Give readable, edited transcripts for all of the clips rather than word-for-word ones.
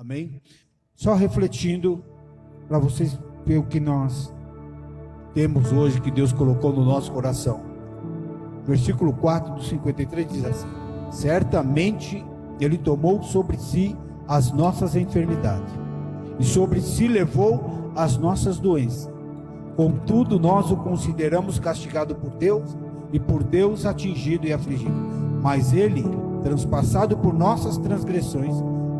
Amém? Só refletindo para vocês ver o que nós temos hoje, que Deus colocou no nosso coração. Versículo 4 do 53 diz assim: certamente Ele tomou sobre si as nossas enfermidades, e sobre si levou as nossas doenças. Contudo, nós o consideramos castigado por Deus, e por Deus atingido e afligido. Mas Ele, transpassado por nossas transgressões,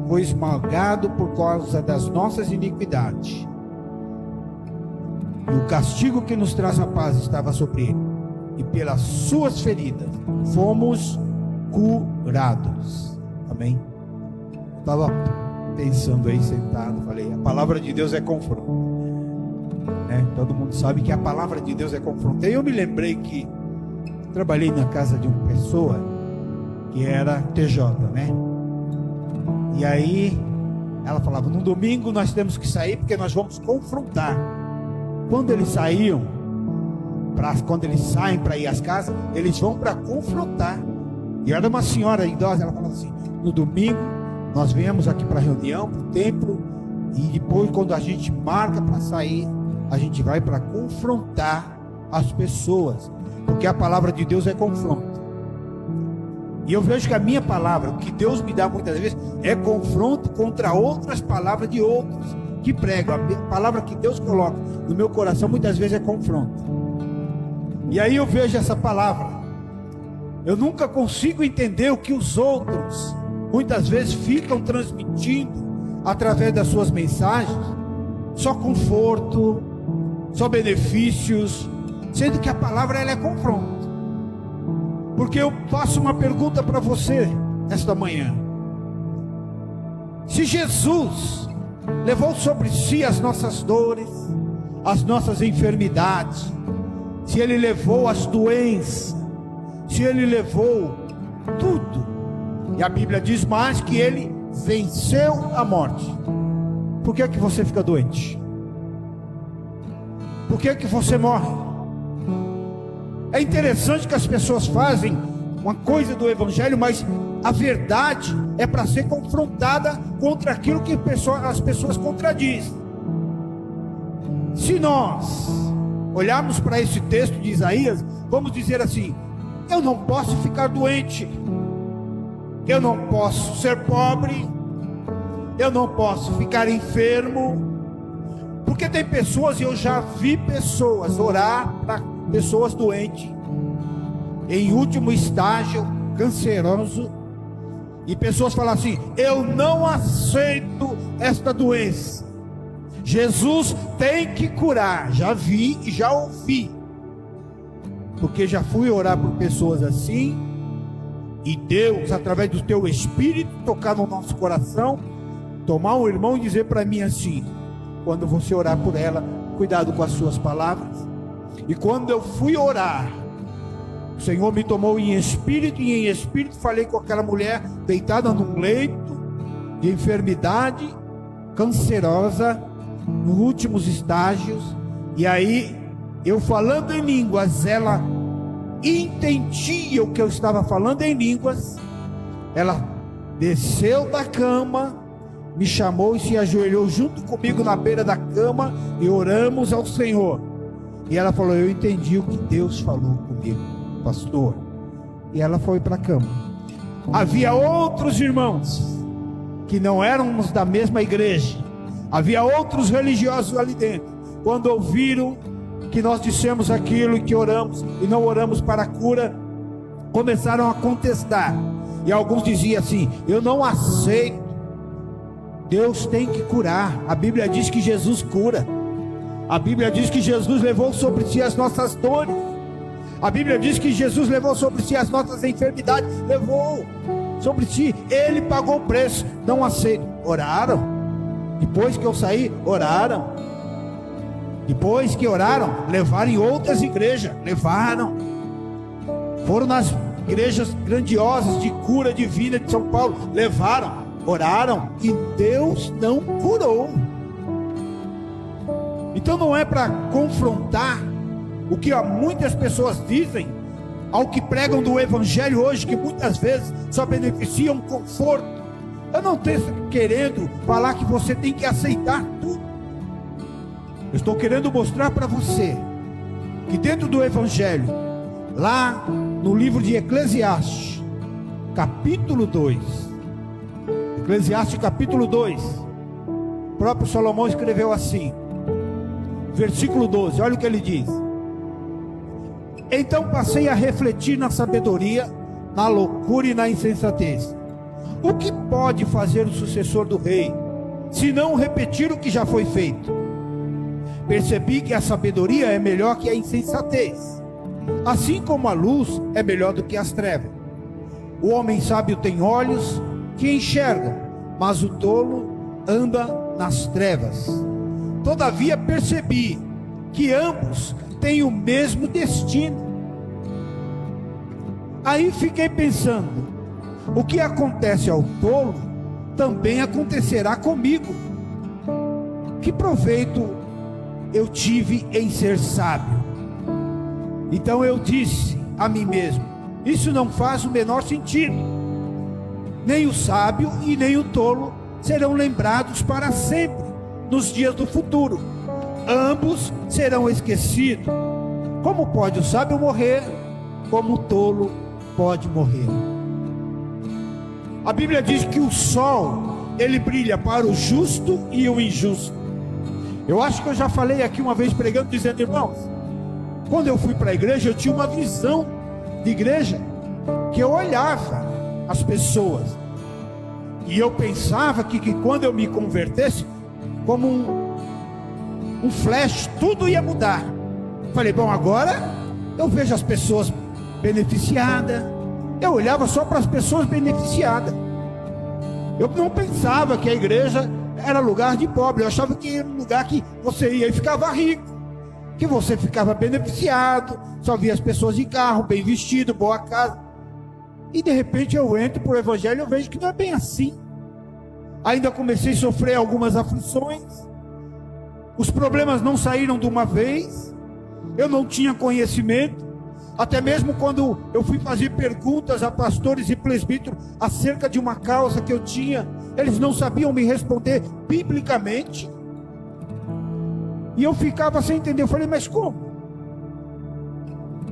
foi esmagado por causa das nossas iniquidades. E o castigo que nos traz a paz estava sobre Ele, e pelas suas feridas fomos curados. Amém? Estava pensando aí sentado, falei, a palavra de Deus é confronto, né? Todo mundo sabe que a palavra de Deus é confronto. E eu me lembrei que trabalhei na casa de uma pessoa que era TJ, né? E aí ela falava, no domingo nós temos que sair porque nós vamos confrontar. Quando eles saem para ir às casas, eles vão para confrontar. E era uma senhora idosa, ela falava assim, no domingo nós viemos aqui para a reunião, para o templo, e depois quando a gente marca para sair, a gente vai para confrontar as pessoas, porque a palavra de Deus é confronto. E eu vejo que a minha palavra, o que Deus me dá muitas vezes, é confronto contra outras palavras de outros que pregam. A palavra que Deus coloca no meu coração muitas vezes é confronto. E aí eu vejo essa palavra, eu nunca consigo entender o que os outros muitas vezes ficam transmitindo através das suas mensagens, só conforto, só benefícios, sendo que a palavra ela é confronto. Porque eu faço uma pergunta para você esta manhã: se Jesus levou sobre si as nossas dores, as nossas enfermidades, se Ele levou as doenças, se Ele levou tudo, e a Bíblia diz mais que Ele venceu a morte, por que você fica doente? Por que você morre? É interessante que as pessoas fazem uma coisa do Evangelho, mas a verdade é para ser confrontada contra aquilo que as pessoas contradizem. Se nós olharmos para esse texto de Isaías, vamos dizer assim: eu não posso ficar doente, eu não posso ser pobre, eu não posso ficar enfermo, porque tem pessoas, e eu já vi pessoas orar para pessoas doentes, em último estágio, canceroso, e pessoas falam assim: eu não aceito esta doença, Jesus tem que curar. Já vi e já ouvi, porque já fui orar por pessoas assim, e Deus, através do teu Espírito, tocar no nosso coração, tomar um irmão e dizer para mim assim, quando você orar por ela, cuidado com as suas palavras. E quando eu fui orar, o Senhor me tomou em espírito, e em espírito falei com aquela mulher deitada num leito de enfermidade cancerosa, nos últimos estágios. E aí eu falando em línguas, ela entendia o que eu estava falando em línguas. Ela desceu da cama, me chamou e se ajoelhou junto comigo na beira da cama, e oramos ao Senhor. E ela falou: eu entendi o que Deus falou comigo, pastor. E ela foi para a cama. Havia outros irmãos que não éramos da mesma igreja, havia outros religiosos ali dentro. Quando ouviram que nós dissemos aquilo e que oramos e não oramos para a cura, começaram a contestar. E alguns diziam assim: eu não aceito, Deus tem que curar. A Bíblia diz que Jesus cura. A Bíblia diz que Jesus levou sobre si as nossas dores. A Bíblia diz que Jesus levou sobre si as nossas enfermidades. Levou sobre si, Ele pagou o preço. Não aceito. Oraram. Depois que eu saí, oraram. Depois que oraram, levaram em outras igrejas. Levaram. Foram nas igrejas grandiosas de cura divina de São Paulo. Levaram, oraram, e Deus não curou. Então não é para confrontar o que muitas pessoas dizem ao que pregam do Evangelho hoje, que muitas vezes só beneficiam conforto, Eu não estou querendo falar que você tem que aceitar tudo. Eu estou querendo mostrar para você que dentro do Evangelho, lá no livro de Eclesiastes, capítulo 2, Eclesiastes capítulo 2, o próprio Salomão escreveu assim, versículo 12, olha o que ele diz: então passei a refletir na sabedoria, na loucura e na insensatez. O que pode fazer o sucessor do rei, se não repetir o que já foi feito? Percebi que a sabedoria é melhor que a insensatez, assim como a luz é melhor do que as trevas. O homem sábio tem olhos que enxergam, mas o tolo anda nas trevas. Todavia percebi que ambos têm o mesmo destino. Aí fiquei pensando, o que acontece ao tolo também acontecerá comigo. Que proveito eu tive em ser sábio? Então eu disse a mim mesmo, isso não faz o menor sentido. Nem o sábio e nem o tolo serão lembrados para sempre nos dias do futuro. Ambos serão esquecidos. Como pode o sábio morrer, como o tolo pode morrer? A Bíblia diz que o sol, ele brilha para o justo e o injusto. Eu acho que eu já falei aqui uma vez pregando, dizendo, irmãos, quando eu fui para a igreja, eu tinha uma visão de igreja, que eu olhava as pessoas, e eu pensava que quando eu me convertesse, como um flash, tudo ia mudar. Falei, bom, agora eu vejo as pessoas beneficiadas. Eu olhava só para as pessoas beneficiadas. Eu não pensava que a igreja era lugar de pobre. Eu achava que era um lugar que você ia e ficava rico, que você ficava beneficiado, só via as pessoas de carro, bem vestido, boa casa. E de repente eu entro para o Evangelho e eu vejo que não é bem assim. Ainda comecei a sofrer algumas aflições. Os problemas não saíram de uma vez. Eu não tinha conhecimento. Até mesmo quando eu fui fazer perguntas a pastores e presbíteros acerca de uma causa que eu tinha, eles não sabiam me responder biblicamente. E eu ficava sem entender. Eu falei, mas como?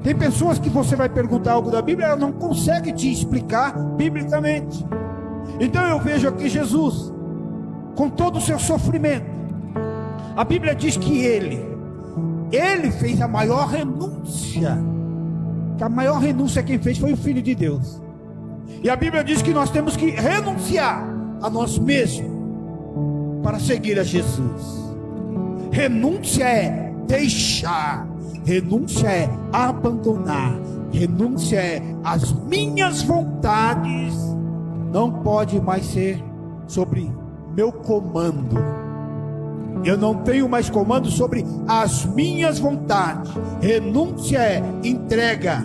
Tem pessoas que você vai perguntar algo da Bíblia, ela não consegue te explicar biblicamente. Então eu vejo aqui Jesus, com todo o seu sofrimento. A Bíblia diz que ele fez a maior renúncia. Que a maior renúncia quem fez foi o Filho de Deus. E a Bíblia diz que nós temos que renunciar a nós mesmos para seguir a Jesus. Renúncia é deixar, renúncia é abandonar, renúncia é as minhas vontades não pode mais ser sobre meu comando. Eu não tenho mais comando sobre as minhas vontades. Renúncia é entrega.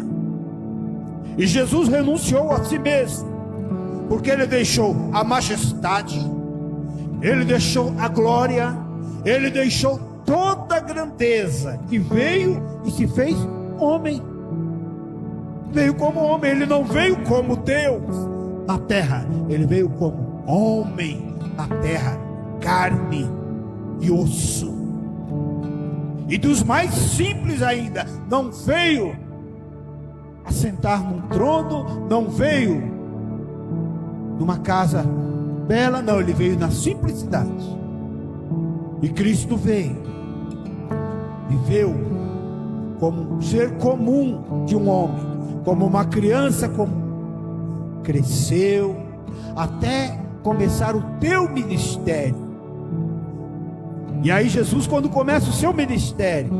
E Jesus renunciou a si mesmo, porque ele deixou a majestade, ele deixou a glória, ele deixou toda a grandeza, e veio e se fez homem. Veio como homem, ele não veio como Deus na terra, ele veio como homem na terra, carne e osso. E dos mais simples ainda, não veio assentar num trono, não veio numa casa bela, não, ele veio na simplicidade. E Cristo veio, viveu como um ser comum de um homem, como uma criança comum, cresceu até começar o teu ministério. E aí Jesus, quando começa o seu ministério,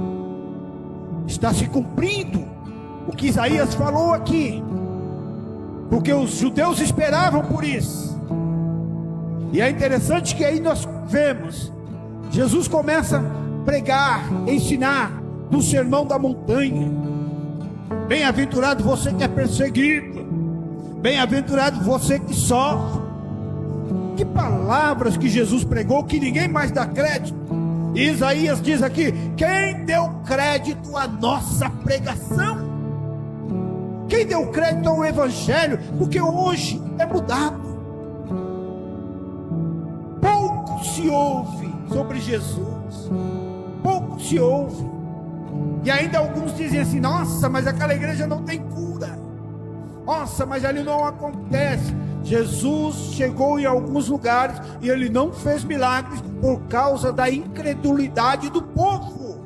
está se cumprindo o que Isaías falou aqui, porque os judeus esperavam por isso. E é interessante que aí nós vemos, Jesus começa a pregar, ensinar no Sermão da Montanha. Bem-aventurado você que é perseguido, bem-aventurado você que sofre. Que palavras que Jesus pregou, que ninguém mais dá crédito. E Isaías diz aqui, quem deu crédito à nossa pregação? Quem deu crédito ao Evangelho? Porque hoje é mudado. se ouve sobre Jesus, pouco se ouve, e ainda alguns dizem assim: nossa, mas aquela igreja não tem cura, nossa, mas ali não acontece. Jesus chegou em alguns lugares e ele não fez milagres por causa da incredulidade do povo.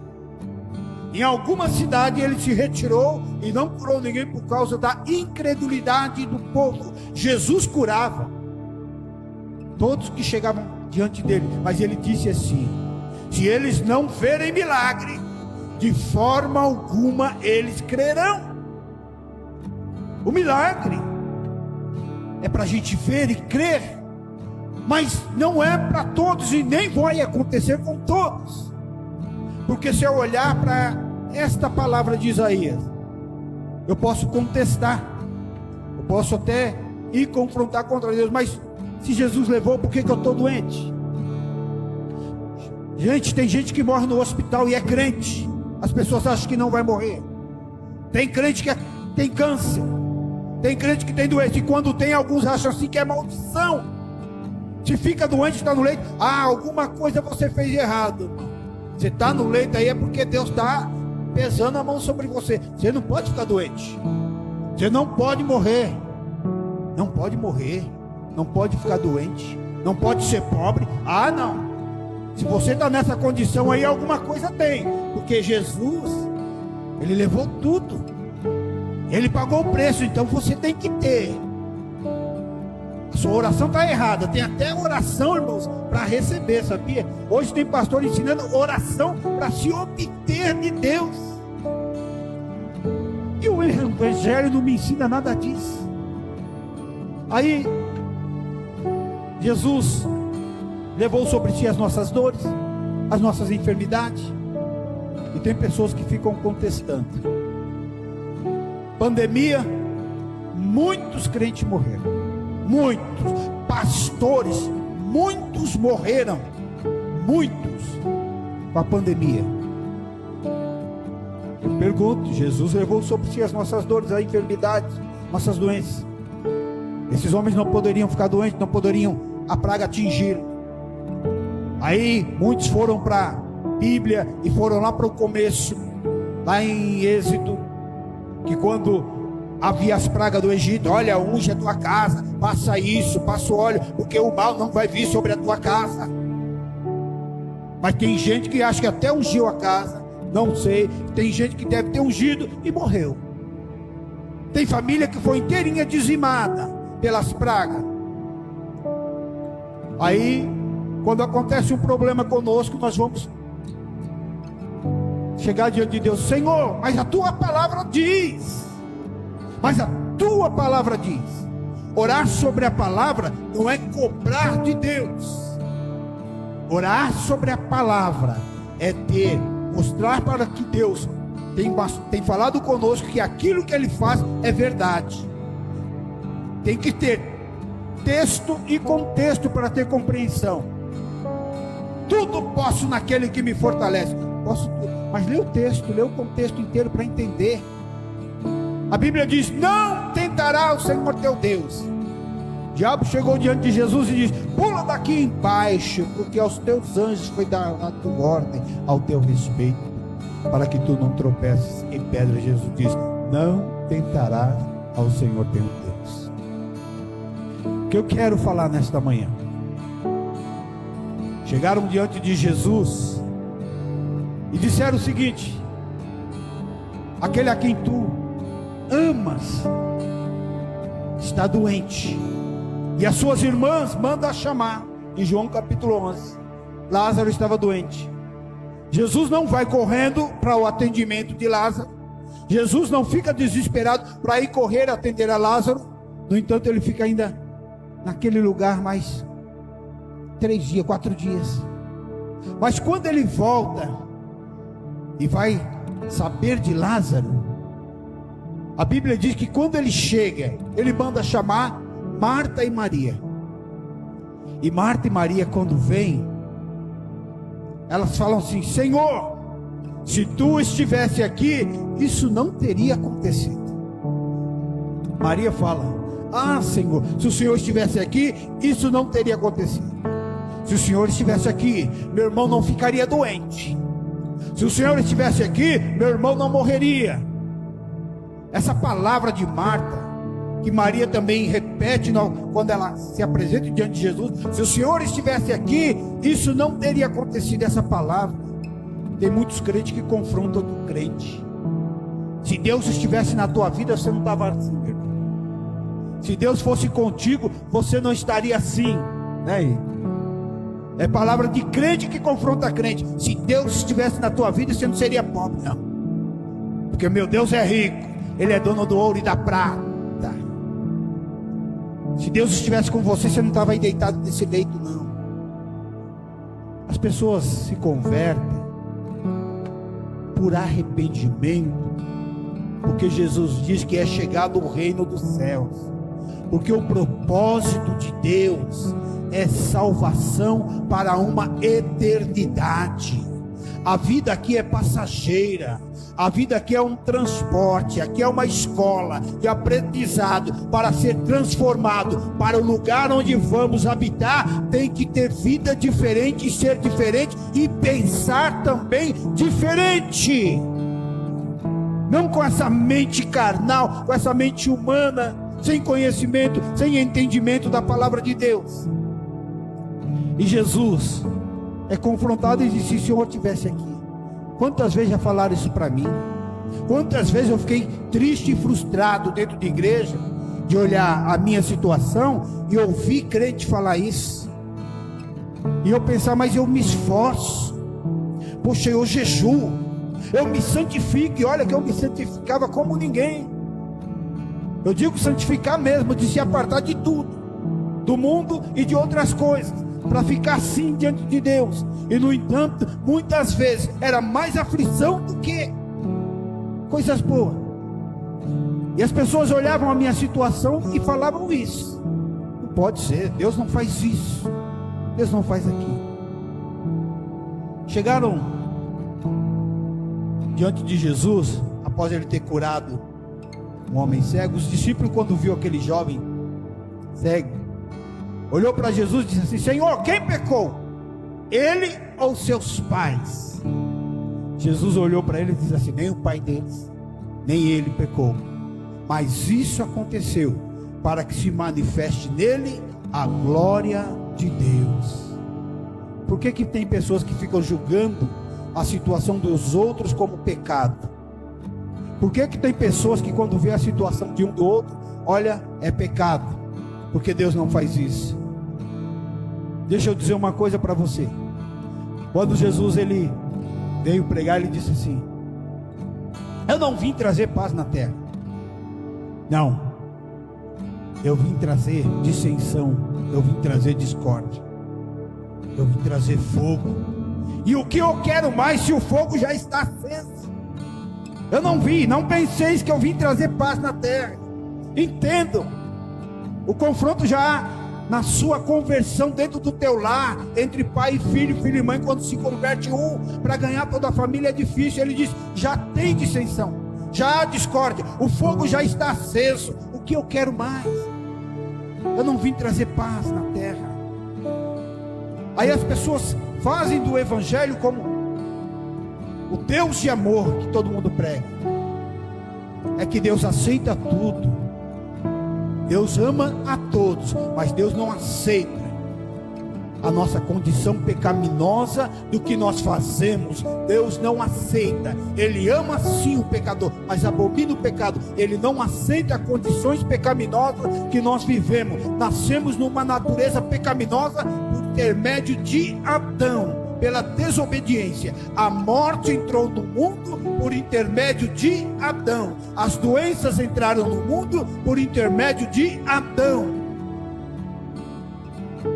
Em alguma cidade ele se retirou e não curou ninguém por causa da incredulidade do povo. Jesus curava todos que chegavam diante dele, mas ele disse assim: se eles não verem milagre, de forma alguma eles crerão. O milagre é para a gente ver e crer, mas não é para todos e nem vai acontecer com todos. Porque se eu olhar para esta palavra de Isaías, eu posso contestar, eu posso até ir confrontar contra Deus, mas se Jesus levou, por que eu estou doente? Gente, tem gente que morre no hospital e é crente, as pessoas acham que não vai morrer. Tem crente que tem câncer, tem crente que tem doença, e quando tem, alguns acham assim que é maldição. Se fica doente, está no leito, alguma coisa você fez de errado. Você está no leito aí é porque Deus está pesando a mão sobre você. Você não pode ficar doente, você não pode morrer, não pode morrer, não pode ficar doente, não pode ser pobre. Não, se você está nessa condição aí, alguma coisa tem, porque Jesus, ele levou tudo, ele pagou o preço, então você tem que ter. A sua oração está errada. Tem até oração, irmãos, para receber, sabia? Hoje tem pastor ensinando oração para se obter de Deus. E o Evangelho não me ensina nada disso. Aí Jesus levou sobre si as nossas dores, as nossas enfermidades. E tem pessoas que ficam contestando. Pandemia, muitos crentes morreram. Muitos pastores, muitos morreram, muitos, com a pandemia. Eu pergunto: Jesus levou sobre si as nossas dores, as enfermidades, nossas doenças. Esses homens não poderiam ficar doentes, não poderiam a praga atingir. Aí muitos foram para a Bíblia e foram lá para o começo, lá em Êxodo, que quando havia as pragas do Egito: olha, unge a tua casa, passa isso, passa o óleo, porque o mal não vai vir sobre a tua casa. Mas tem gente que acha que até ungiu a casa, não sei. Tem gente que deve ter ungido e morreu. Tem família que foi inteirinha dizimada pelas pragas. Aí, quando acontece um problema conosco, nós vamos chegar diante de Deus: Senhor, mas a tua palavra diz. Mas a tua palavra diz. Orar sobre a palavra não é cobrar de Deus. Orar sobre a palavra é mostrar para que Deus tem falado conosco que aquilo que Ele faz é verdade. Tem que ter texto e contexto para ter compreensão. Tudo posso naquele que me fortalece. Posso tudo, mas lê o texto, lê o contexto inteiro para entender. A Bíblia diz: não tentará o Senhor teu Deus. O diabo chegou diante de Jesus e disse: pula daqui embaixo, porque aos teus anjos foi dada ordem ao teu respeito, para que tu não tropeces em pedra. Jesus diz: não tentará ao Senhor teu Deus. O que eu quero falar nesta manhã? Chegaram diante de Jesus e disseram o seguinte: aquele a quem tu amas está doente, e as suas irmãs mandam chamar. Em João capítulo 11, Lázaro estava doente. Jesus não vai correndo para o atendimento de Lázaro. Jesus não fica desesperado para ir correr atender a Lázaro. No entanto, ele fica ainda naquele lugar mais 3 dias, 4 dias. Mas quando ele volta e vai saber de Lázaro, a Bíblia diz que quando ele chega, ele manda chamar Marta e Maria. E Marta e Maria, quando vêm, elas falam assim: Senhor, se tu estivesse aqui, isso não teria acontecido. Maria fala: Senhor, se o Senhor estivesse aqui, isso não teria acontecido. Se o Senhor estivesse aqui, meu irmão não ficaria doente. Se o Senhor estivesse aqui, meu irmão não morreria. Essa palavra de Marta, que Maria também repete quando ela se apresenta diante de Jesus: se o Senhor estivesse aqui, isso não teria acontecido. Essa palavra, tem muitos crentes que confrontam outro crente. Se Deus estivesse na tua vida, você não estava assim, meu irmão. Se Deus fosse contigo, você não estaria assim, né? É palavra de crente que confronta crente. Se Deus estivesse na tua vida, você não seria pobre, não. Porque meu Deus é rico, Ele é dono do ouro e da prata. Se Deus estivesse com você, você não estava aí deitado nesse leito, não. As pessoas se convertem por arrependimento, porque Jesus diz que é chegado o reino dos céus. Porque o propósito de Deus é salvação para uma eternidade. A vida aqui é passageira. A vida aqui é um transporte, aqui é uma escola de aprendizado para ser transformado para o lugar onde vamos habitar. Tem que ter vida diferente, ser diferente e pensar também diferente. Não com essa mente carnal, com essa mente humana, sem conhecimento, sem entendimento da palavra de Deus. E Jesus é confrontado e diz: se o Senhor estivesse aqui. Quantas vezes já falaram isso para mim? Quantas vezes eu fiquei triste e frustrado dentro de igreja, de olhar a minha situação e ouvir crente falar isso, e eu pensar: mas eu me esforço, poxa, eu jejuo, eu me santifico. E olha que eu me santificava como ninguém. Eu digo santificar mesmo, de se apartar de tudo, do mundo e de outras coisas, para ficar assim diante de Deus. E no entanto, muitas vezes era mais aflição do que coisas boas. E as pessoas olhavam a minha situação e falavam isso: não pode ser, Deus não faz isso, Deus não faz aquilo. Chegaram diante de Jesus, após ele ter curado um homem cego. Os discípulos, quando viu aquele jovem cego, olhou para Jesus e disse assim: Senhor, quem pecou? Ele ou seus pais? Jesus olhou para ele e disse assim: nem o pai deles, nem ele pecou, mas isso aconteceu para que se manifeste nele a glória de Deus. Por que tem pessoas que ficam julgando a situação dos outros como pecado? Por que tem pessoas que quando vê a situação de um do outro, olha, é pecado? Porque Deus não faz isso. Deixa eu dizer uma coisa para você. Quando Jesus ele veio pregar, ele disse assim: eu não vim trazer paz na terra. Não, eu vim trazer dissensão, eu vim trazer discórdia, eu vim trazer fogo. E o que eu quero mais se o fogo já está aceso? Eu não penseis que eu vim trazer paz na terra. Entendam, o confronto já na sua conversão dentro do teu lar, entre pai e filho, filho e mãe, quando se converte um, para ganhar toda a família é difícil. Ele diz: já tem dissensão, já há discórdia, o fogo já está aceso. O que eu quero mais? Eu não vim trazer paz na terra. Aí as pessoas fazem do evangelho como o Deus de amor que todo mundo prega. É que Deus aceita tudo, Deus ama a todos, mas Deus não aceita a nossa condição pecaminosa do que nós fazemos. Deus não aceita. Ele ama sim o pecador, mas abomina o pecado. Ele não aceita condições pecaminosas que nós vivemos. Nascemos numa natureza pecaminosa por intermédio de Adão, pela desobediência. A morte entrou no mundo por intermédio de Adão. As doenças entraram no mundo por intermédio de Adão.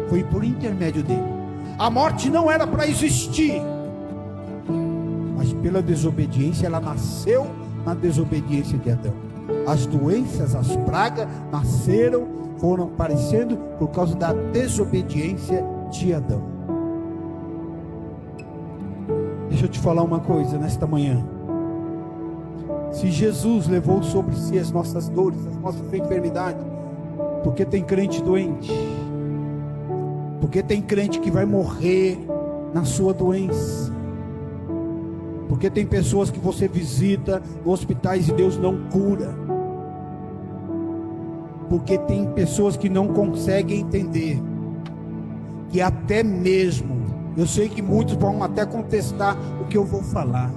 Foi por intermédio dele. A morte não era para existir, mas pela desobediência ela nasceu na desobediência de Adão. As doenças, as pragas nasceram, foram aparecendo por causa da desobediência de Adão. Deixa eu te falar uma coisa nesta manhã. Se Jesus levou sobre si as nossas dores, as nossas enfermidades, porque tem crente doente, Porque tem crente que vai morrer na sua doença. Porque tem pessoas que você visita em hospitais e Deus não cura. Porque tem pessoas que não conseguem entender que até mesmo, eu sei que muitos vão até contestar o que eu vou falar,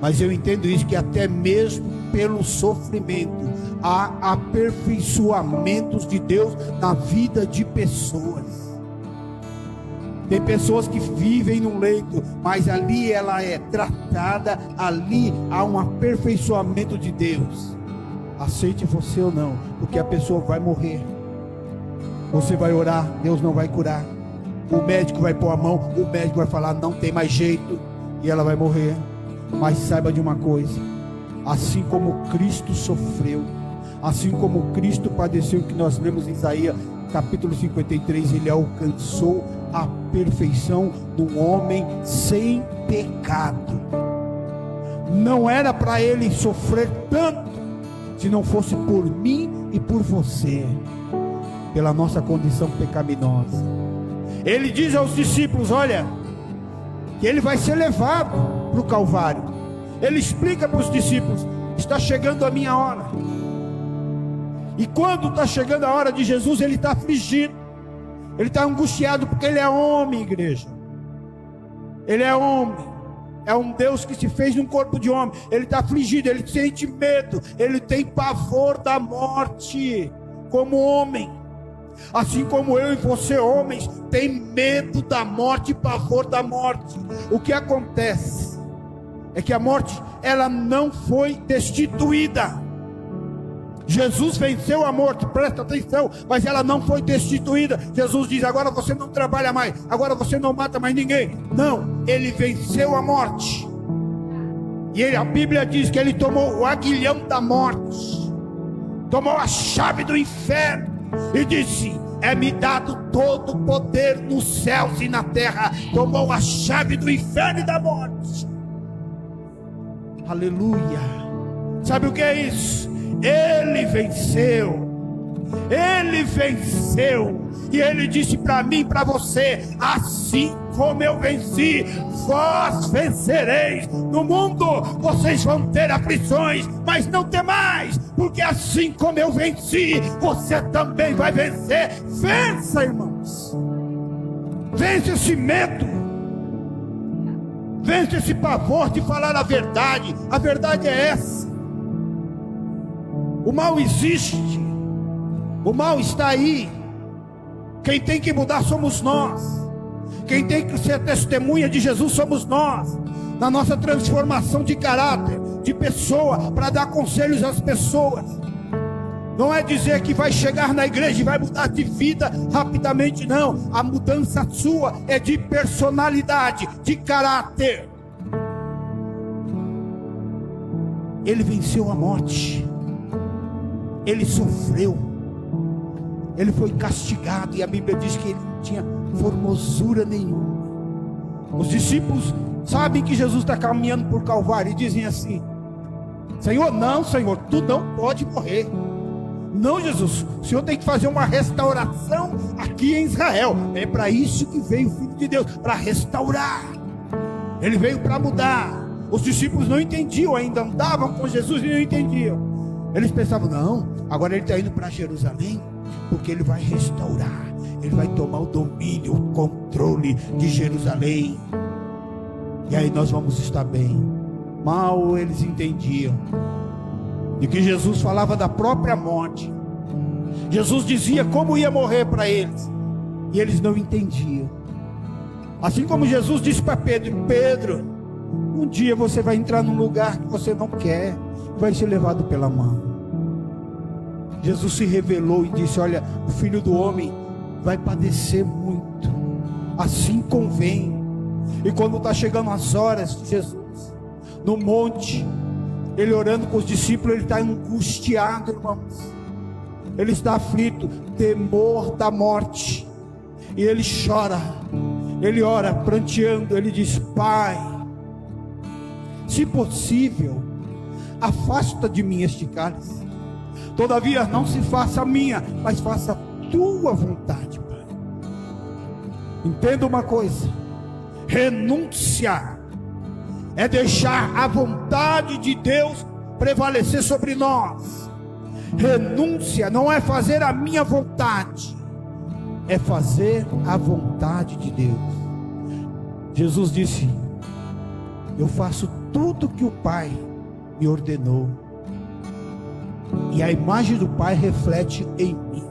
mas eu entendo isso, que até mesmo pelo sofrimento há aperfeiçoamentos de Deus na vida de pessoas. Tem pessoas que vivem num leito, mas ali ela é tratada, ali há um aperfeiçoamento de Deus. Aceite você ou não, porque a pessoa vai morrer. Você vai orar, Deus não vai curar. O médico vai pôr a mão, o médico vai falar não tem mais jeito, e ela vai morrer. Mas saiba de uma coisa: assim como Cristo sofreu, assim como Cristo padeceu, que nós lemos em Isaías capítulo 53, ele alcançou a perfeição do homem sem pecado. Não era para ele sofrer tanto, se não fosse por mim e por você, pela nossa condição pecaminosa. Ele diz aos discípulos, olha, que ele vai ser levado para o Calvário. Ele explica para os discípulos, está chegando a minha hora. E quando está chegando a hora de Jesus, ele está afligido, ele está angustiado, porque ele é homem, igreja. Ele é homem, é um Deus que se fez num corpo de homem. Ele está afligido, ele sente medo, ele tem pavor da morte, como homem. Assim como eu e você, homens, tem medo da morte e pavor da morte. O que acontece é que a morte, ela não foi destituída. Jesus venceu a morte, presta atenção, mas ela não foi destituída. Jesus diz, agora você não trabalha mais, agora você não mata mais ninguém. Não, ele venceu a morte. E a Bíblia diz que ele tomou o aguilhão da morte, tomou a chave do inferno, e disse, é-me dado todo o poder nos céus e na terra. Tomou a chave do inferno e da morte. Aleluia. Sabe o que é isso? Ele venceu. Ele venceu. E ele disse para mim e para você, assim como eu venci, vós vencereis. No mundo vocês vão ter aflições, mas não temais, porque assim como eu venci, você também vai vencer. Vença, irmãos. Vence esse medo. Vence esse pavor de falar a verdade. A verdade é essa. O mal existe, o mal está aí. Quem tem que mudar somos nós. Quem tem que ser testemunha de Jesus somos nós. Na nossa transformação de caráter, de pessoa, para dar conselhos às pessoas. Não é dizer que vai chegar na igreja e vai mudar de vida rapidamente, não. A mudança sua é de personalidade, de caráter. Ele venceu a morte. Ele sofreu, ele foi castigado, e a Bíblia diz que ele não tinha formosura nenhuma. Os discípulos sabem que Jesus está caminhando por Calvário e dizem assim, Senhor, não, Senhor, tu não pode morrer. Não, Jesus, o Senhor tem que fazer uma restauração aqui em Israel. É para isso que veio o Filho de Deus, para restaurar. Ele veio para mudar. Os discípulos não entendiam, ainda andavam com Jesus e não entendiam. Eles pensavam, não, agora ele está indo para Jerusalém, porque ele vai restaurar, ele vai tomar o domínio, o controle de Jerusalém, e aí nós vamos estar bem. Mal eles entendiam de que Jesus falava da própria morte. Jesus dizia como ia morrer para eles, e eles não entendiam. Assim como Jesus disse para Pedro, Pedro, um dia você vai entrar num lugar que você não quer, vai ser levado pela mão. Jesus se revelou e disse, olha, o Filho do Homem vai padecer muito, assim convém. E quando está chegando as horas de Jesus, no monte, ele orando com os discípulos, ele está angustiado, irmãos. Ele está aflito, temor da morte. E ele chora, ele ora pranteando, ele diz, Pai, se possível, afasta de mim este cálice. Todavia não se faça a minha, mas faça a tua vontade, Pai. Entenda uma coisa: renúncia é deixar a vontade de Deus prevalecer sobre nós. Renúncia não é fazer a minha vontade, é fazer a vontade de Deus. Jesus disse: eu faço tudo que o Pai me ordenou, e a imagem do Pai reflete em mim.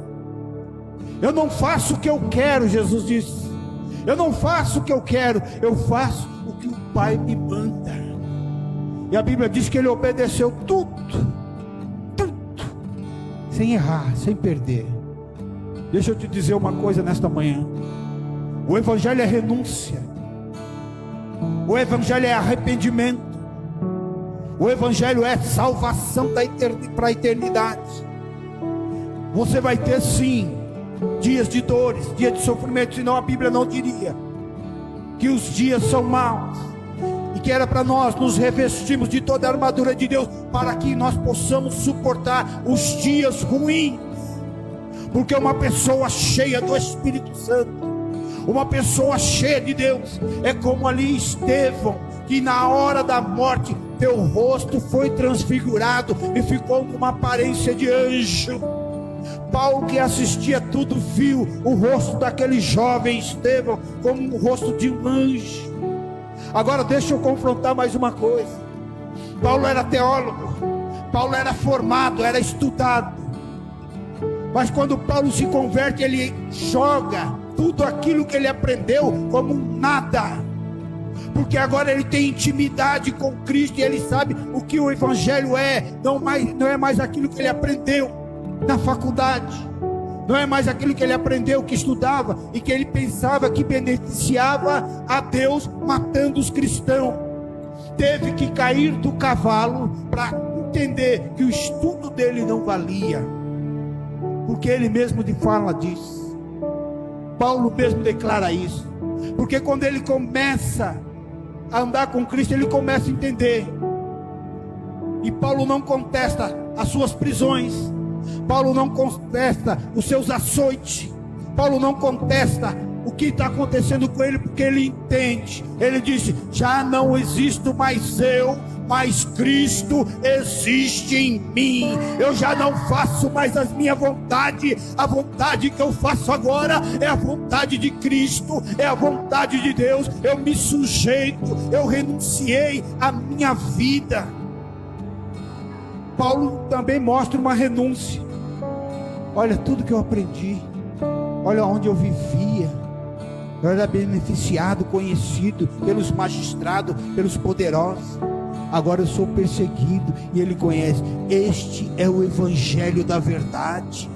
Eu não faço o que eu quero, Jesus disse. Eu não faço o que eu quero, eu faço o que o Pai me manda. E a Bíblia diz que ele obedeceu tudo, sem errar, sem perder. Deixa eu te dizer uma coisa nesta manhã: o Evangelho é renúncia, o Evangelho é arrependimento, o Evangelho é salvação para a eternidade. Você vai ter sim dias de dores, dias de sofrimento, senão a Bíblia não diria que os dias são maus, e que era para nós nos revestirmos de toda a armadura de Deus, para que nós possamos suportar os dias ruins. Porque uma pessoa cheia do Espírito Santo, uma pessoa cheia de Deus, é como ali Estevão, que na hora da morte, teu rosto foi transfigurado e ficou com uma aparência de anjo. Paulo, que assistia tudo, viu o rosto daquele jovem Estevão como o rosto de um anjo. Agora deixa eu confrontar mais uma coisa. Paulo era teólogo, Paulo era formado, era estudado, mas quando Paulo se converte, ele joga tudo aquilo que ele aprendeu como nada, porque agora ele tem intimidade com Cristo, e ele sabe o que o Evangelho é. Não é mais aquilo que ele aprendeu na faculdade, não é mais aquilo que ele aprendeu, que estudava e que ele pensava que beneficiava a Deus matando os cristãos. Teve que cair do cavalo para entender que o estudo dele não valia, porque ele mesmo de fala disso. Paulo mesmo declara isso, porque quando ele começa a andar com Cristo, ele começa a entender. E Paulo não contesta as suas prisões, Paulo não contesta os seus açoites, Paulo não contesta o que está acontecendo com ele, porque ele entende. Ele disse: já não existo mais eu, mas Cristo existe em mim. Eu já não faço mais a minha vontade, a vontade que eu faço agora é a vontade de Cristo, é a vontade de Deus. Eu me sujeito, eu renunciei à minha vida. Paulo também mostra uma renúncia. Olha tudo que eu aprendi, olha onde eu vivia. Eu era beneficiado, conhecido pelos magistrados, pelos poderosos. Agora eu sou perseguido, e ele conhece. Este é o Evangelho da verdade.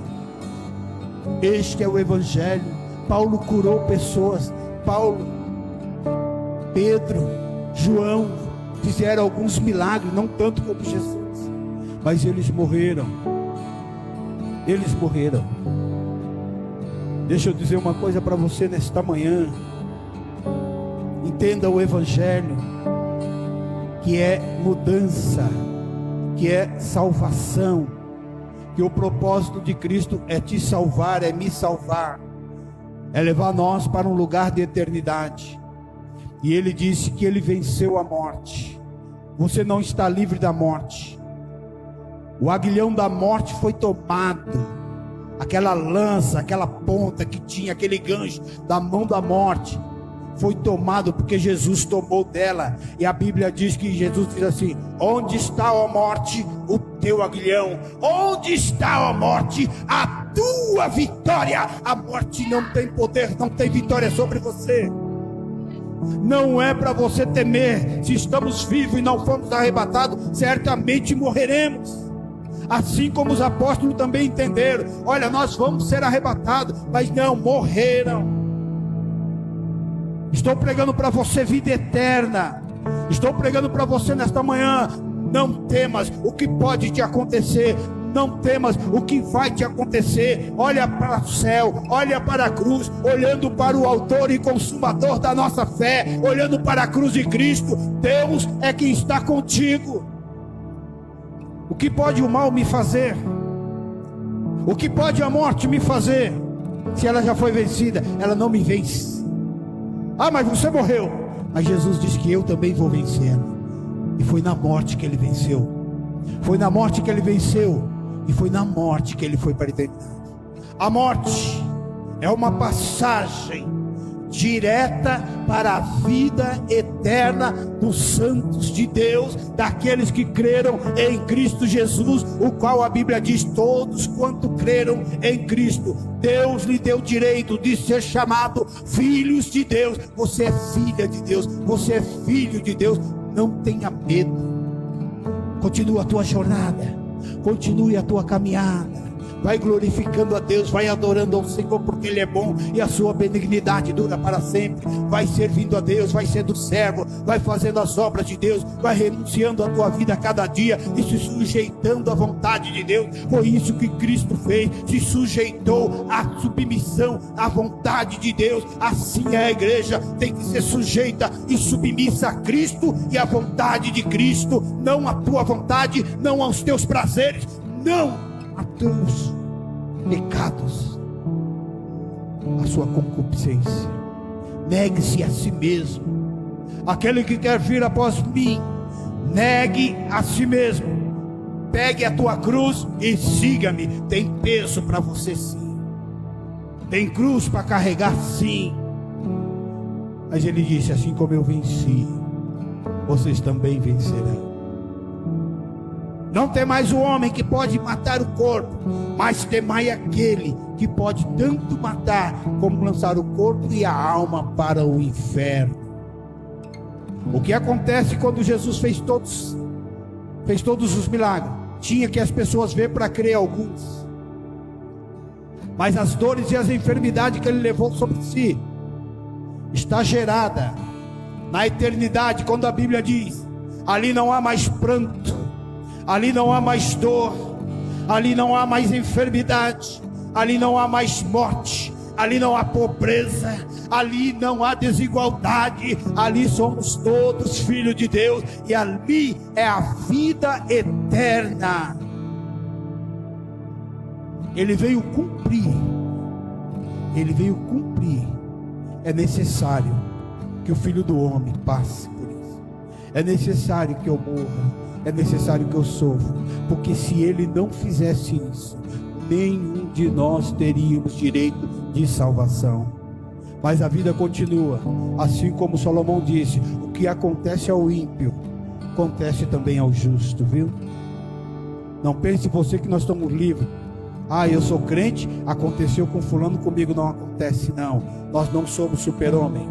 Este é o Evangelho. Paulo curou pessoas. Paulo, Pedro, João fizeram alguns milagres, não tanto como Jesus, mas eles morreram. Eles morreram. Deixa eu dizer uma coisa para você nesta manhã. Entenda o Evangelho, que é mudança, que é salvação, que o propósito de Cristo é te salvar, é me salvar, é levar nós para um lugar de eternidade. E ele disse que ele venceu a morte. Você não está livre da morte. O aguilhão da morte foi tomado. Aquela lança, aquela ponta que tinha, aquele gancho da mão da morte, foi tomado, porque Jesus tomou dela. E a Bíblia diz que Jesus diz assim: onde está, ó morte, o teu aguilhão? Onde está, ó morte, a tua vitória? A morte não tem poder, não tem vitória sobre você. Não é para você temer. Se estamos vivos e não fomos arrebatados, certamente morreremos. Assim como os apóstolos também entenderam: olha, nós vamos ser arrebatados, mas não, morreram. Estou pregando para você vida eterna. Estou pregando para você nesta manhã: não temas o que pode te acontecer, não temas o que vai te acontecer. Olha para o céu, olha para a cruz, olhando para o autor e consumador da nossa fé, olhando para a cruz de Cristo. Deus é quem está contigo. O que pode o mal me fazer? O que pode a morte me fazer? Se ela já foi vencida, ela não me vence. Ah, mas você morreu. Mas Jesus disse que eu também vou vencer. E foi na morte que ele venceu. Foi na morte que ele venceu. E foi na morte que ele foi para a eternidade. A morte é uma passagem direta para a vida eterna dos santos de Deus, daqueles que creram em Cristo Jesus, o qual a Bíblia diz: todos quanto creram em Cristo, Deus lhe deu direito de ser chamado filhos de Deus. Você é filha de Deus, você é filho de Deus. Não tenha medo. Continua a tua jornada, continue a tua caminhada. Vai glorificando a Deus, vai adorando ao Senhor, porque Ele é bom e a sua benignidade dura para sempre. Vai servindo a Deus, vai sendo servo, vai fazendo as obras de Deus, vai renunciando a tua vida a cada dia e se sujeitando à vontade de Deus. Foi isso que Cristo fez, se sujeitou à submissão à vontade de Deus. Assim é a igreja, tem que ser sujeita e submissa a Cristo e à vontade de Cristo, não à tua vontade, não aos teus prazeres, não a teus pecados, a sua concupiscência. Negue-se a si mesmo. Aquele que quer vir após mim, negue a si mesmo. Pegue a tua cruz e siga-me. Tem peso para você, sim. Tem cruz para carregar, sim. Mas ele disse: assim como eu venci, vocês também vencerão. Não temais o homem que pode matar o corpo, mas temai aquele que pode tanto matar como lançar o corpo e a alma para o inferno. O que acontece quando Jesus fez todos os milagres? Tinha que as pessoas ver para crer alguns. Mas as dores e as enfermidades que ele levou sobre si está gerada na eternidade, quando a Bíblia diz: ali não há mais pranto, ali não há mais dor, ali não há mais enfermidade, ali não há mais morte, ali não há pobreza, ali não há desigualdade, ali somos todos filhos de Deus, e ali é a vida eterna. Ele veio cumprir, é necessário que o Filho do Homem passe por isso, é necessário que eu morra, é necessário que eu sofra, porque se ele não fizesse isso, nenhum de nós teríamos direito de salvação. Mas a vida continua, assim como Salomão disse: o que acontece ao ímpio, acontece também ao justo, viu? Não pense você que nós estamos livres. Ah, eu sou crente, aconteceu com fulano, comigo não acontece. Não, nós não somos super-homem.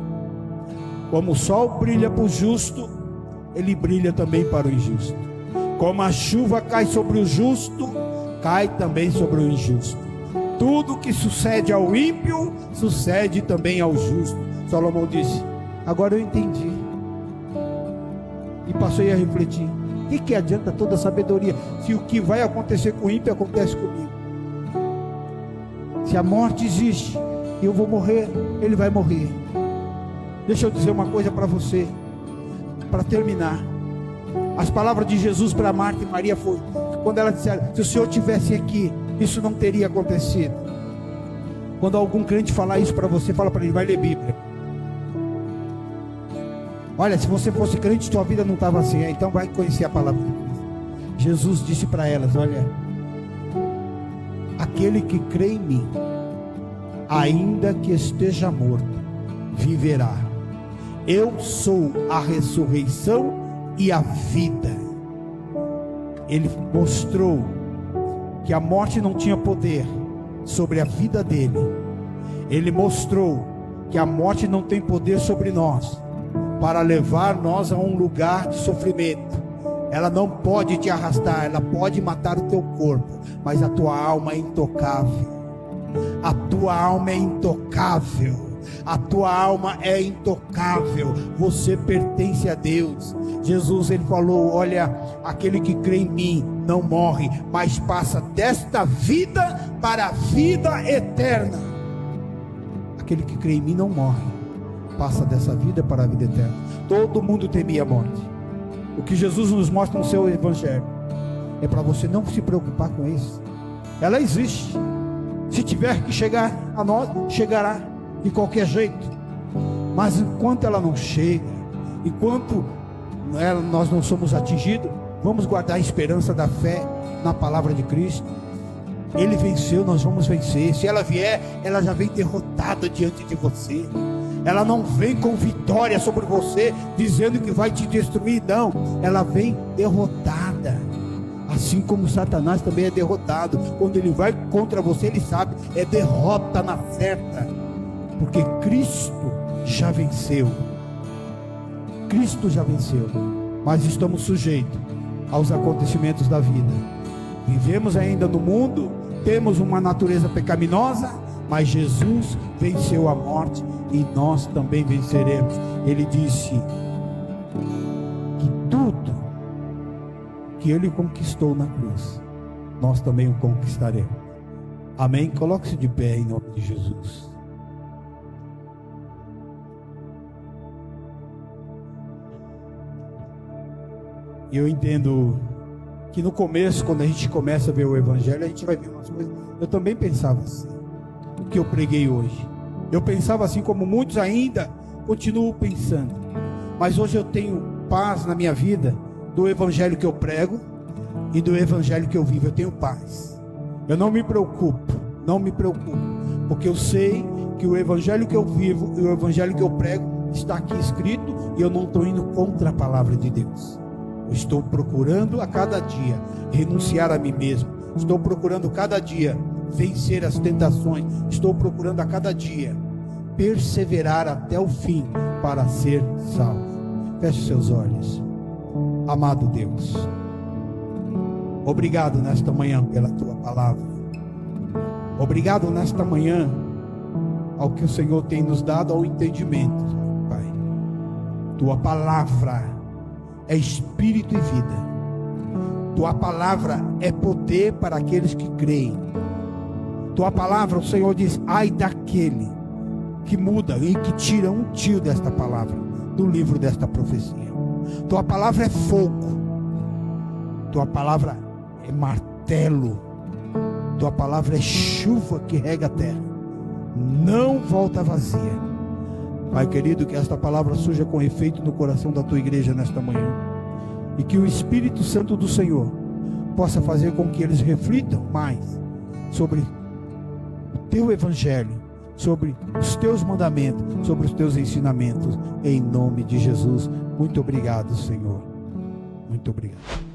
Como o sol brilha para o justo, ele brilha também para o injusto. Como a chuva cai sobre o justo, cai também sobre o injusto. Tudo que sucede ao ímpio, sucede também ao justo. Salomão disse: agora eu entendi. E passei a refletir: o que adianta toda a sabedoria, se o que vai acontecer com o ímpio acontece comigo? Se a morte existe, eu vou morrer, ele vai morrer. Deixa eu dizer uma coisa para você, para terminar. As palavras de Jesus para Marta e Maria foi quando elas disseram: se o Senhor estivesse aqui, isso não teria acontecido. Quando algum crente falar isso para você, fala para ele: vai ler Bíblia. Olha, se você fosse crente, sua vida não estava assim. Então vai conhecer a palavra de Deus. Jesus disse para elas: olha, aquele que crê em mim, ainda que esteja morto, viverá. Eu sou a ressurreição e a vida. Ele mostrou que a morte não tinha poder sobre a vida dele. Ele mostrou que a morte não tem poder sobre nós, para levar nós a um lugar de sofrimento. Ela não pode te arrastar, ela pode matar o teu corpo, mas a tua alma é intocável. A tua alma é intocável. A tua alma é intocável. Você pertence a Deus. Jesus, ele falou: olha, aquele que crê em mim não morre, mas passa desta vida para a vida eterna. Aquele que crê em mim não morre, passa dessa vida para a vida eterna. Todo mundo temia a morte. O que Jesus nos mostra no seu evangelho é para você não se preocupar com isso. Ela existe. Se tiver que chegar a nós, chegará de qualquer jeito. Mas enquanto ela não chega, enquanto nós não somos atingidos, vamos guardar a esperança da fé na palavra de Cristo. Ele venceu, nós vamos vencer. Se ela vier, ela já vem derrotada diante de você. Ela não vem com vitória sobre você, dizendo que vai te destruir, não. Ela vem derrotada. Assim como Satanás também é derrotado. Quando ele vai contra você, ele sabe, é derrota na certa. Porque Cristo já venceu. Cristo já venceu. Mas estamos sujeitos aos acontecimentos da vida. Vivemos ainda no mundo, temos uma natureza pecaminosa, mas Jesus venceu a morte e nós também venceremos. Ele disse que tudo que Ele conquistou na cruz, nós também o conquistaremos. Amém? Coloque-se de pé em nome de Jesus. E eu entendo que no começo, quando a gente começa a ver o Evangelho, a gente vai ver umas coisas. Eu também pensava assim, o que eu preguei hoje. Eu pensava assim como muitos ainda continuam pensando. Mas hoje eu tenho paz na minha vida do Evangelho que eu prego e do Evangelho que eu vivo. Eu tenho paz. Eu não me preocupo, porque eu sei que o Evangelho que eu vivo e o Evangelho que eu prego está aqui escrito e eu não estou indo contra a palavra de Deus. Eu estou procurando a cada dia renunciar a mim mesmo. Estou procurando cada dia vencer as tentações. Estou procurando a cada dia perseverar até o fim para ser salvo. Feche seus olhos. Amado Deus, obrigado nesta manhã pela tua palavra. Obrigado nesta manhã ao que o Senhor tem nos dado ao entendimento, Pai. Tua palavra é espírito e vida. Tua palavra é poder para aqueles que creem. Tua palavra, o Senhor diz: ai daquele que muda e que tira um tio desta palavra, do livro desta profecia. Tua palavra é fogo. Tua palavra é martelo. Tua palavra é chuva que rega a terra. Não volta vazia. Pai querido, que esta palavra surja com efeito no coração da tua igreja nesta manhã. E que o Espírito Santo do Senhor possa fazer com que eles reflitam mais sobre o teu Evangelho, sobre os teus mandamentos, sobre os teus ensinamentos, em nome de Jesus. Muito obrigado, Senhor. Muito obrigado.